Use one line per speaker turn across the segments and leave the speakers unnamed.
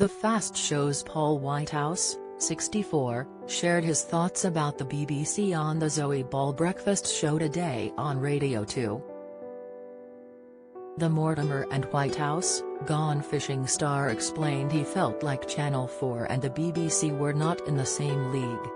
The Fast Show's Paul Whitehouse, 64, shared his thoughts about the BBC on the Zoe Ball Breakfast Show today on Radio 2. The Mortimer and Whitehouse, Gone Fishing star explained he felt like Channel 4 and the BBC were not in the same league.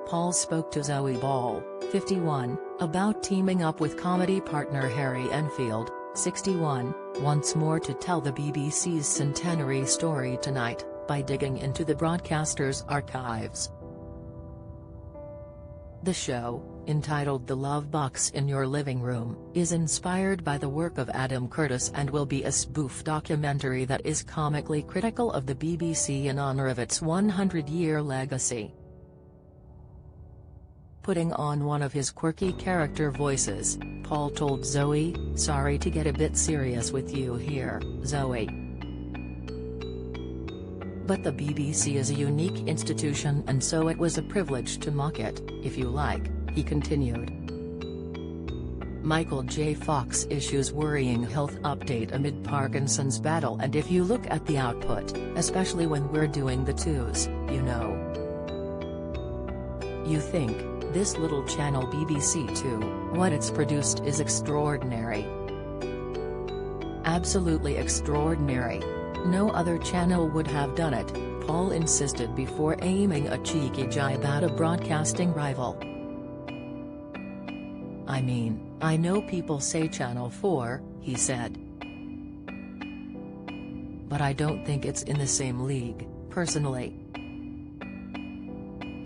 Paul spoke to Zoe Ball, 51, about teaming up with comedy partner Harry Enfield, 61, once more to tell the BBC's centenary story tonight, by digging into the broadcaster's archives. The show, entitled The Love Box in Your Living Room, is inspired by the work of Adam Curtis and will be a spoof documentary that is comically critical of the BBC in honor of its 100-year legacy. Putting on one of his quirky character voices, Paul told Zoe, "Sorry to get a bit serious with you here, Zoe. But the BBC is a unique institution and so it was a privilege to mock it, if you like," he continued. Michael J. Fox issues worrying health update amid Parkinson's battle, and if you look at the output, especially when we're doing the twos, you think, this little channel BBC 2, what it's produced is extraordinary. Absolutely extraordinary. No other channel would have done it, Paul insisted before aiming a cheeky jibe at a broadcasting rival. "I mean, I know people say Channel 4, he said. "But I don't think it's in the same league, personally.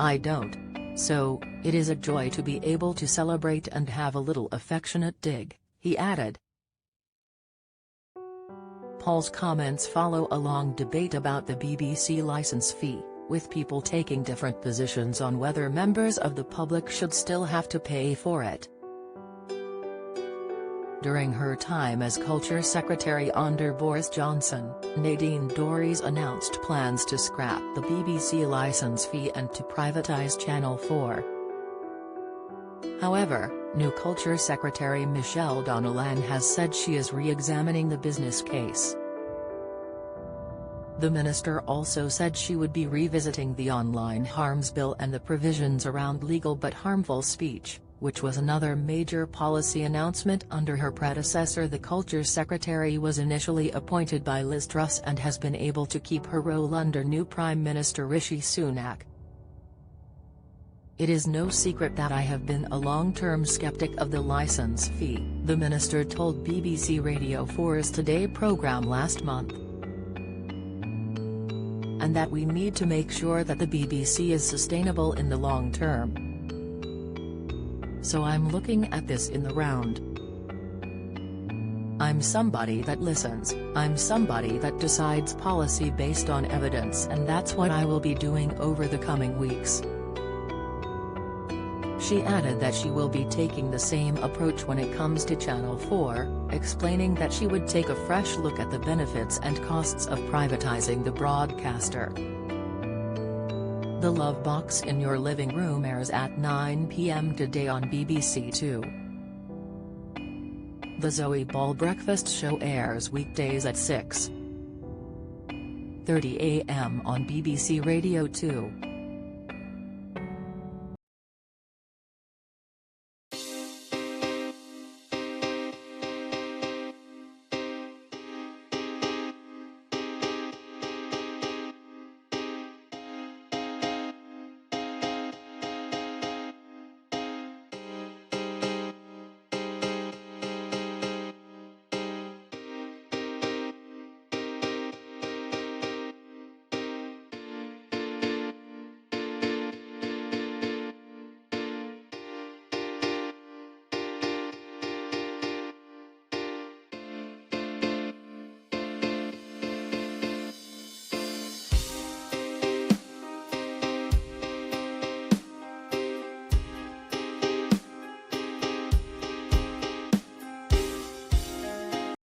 I don't. So, it is a joy to be able to celebrate and have a little affectionate dig," he added. Paul's comments follow a long debate about the BBC license fee, with people taking different positions on whether members of the public should still have to pay for it. During her time as Culture Secretary under Boris Johnson, Nadine Dorries announced plans to scrap the BBC license fee and to privatise Channel 4. However, new Culture Secretary Michelle Donelan has said she is re-examining the business case. The minister also said she would be revisiting the Online Harms Bill and the provisions around legal but harmful speech, which was another major policy announcement under her predecessor. The Culture Secretary was initially appointed by Liz Truss and has been able to keep her role under new Prime Minister Rishi Sunak. "It is no secret that I have been a long-term skeptic of the license fee," the minister told BBC Radio 4's Today programme last month. "And that we need to make sure that the BBC is sustainable in the long term. So I'm looking at this in the round. I'm somebody that listens, I'm somebody that decides policy based on evidence, and that's what I will be doing over the coming weeks." She added that she will be taking the same approach when it comes to Channel 4, explaining that she would take a fresh look at the benefits and costs of privatising the broadcaster. The Love Box in Your Living Room airs at 9 p.m. today on BBC 2. The Zoe Ball Breakfast Show airs weekdays at 6:30 a.m. on BBC Radio 2.